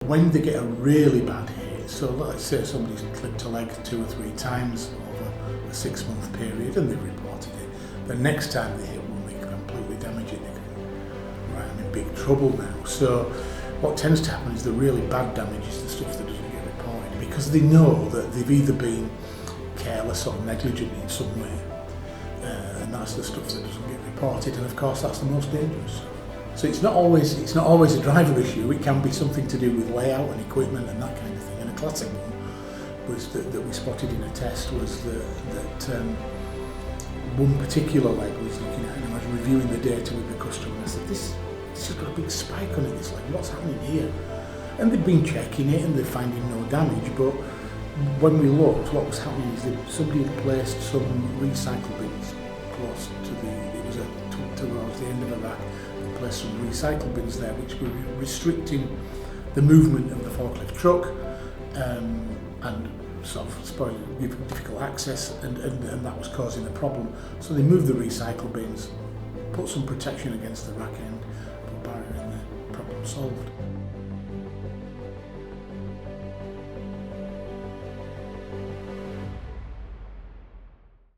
when they get a really bad hit, so let's say somebody's clipped a leg 2 or 3 times over a 6-month period and they've reported it, the next time they hit one, they can completely damage it. They can, right, I'm in big trouble now. So what tends to happen is the really bad damage is the stuff that doesn't get reported, because they know that they've either been careless or negligent in some way, and that's the stuff that doesn't get reported, and of course that's the most dangerous. So it's not always a driver issue. It can be something to do with layout and equipment and that kind of thing. And a classic one was that we spotted in a test was that one particular leg was looking at, and I was reviewing the data with the customer, and I said, this has got a big spike on it, this leg, what's happening here? And they'd been checking it and they're finding no damage, but when we looked, what was happening is that somebody had placed some recycle bins close to towards the end of the rack, and placed some recycle bins there, which were restricting the movement of the forklift truck, and sort of spoiling, difficult access, and that was causing a problem. So they moved the recycle bins, put some protection against the rack end, put a barrier in there, problem solved.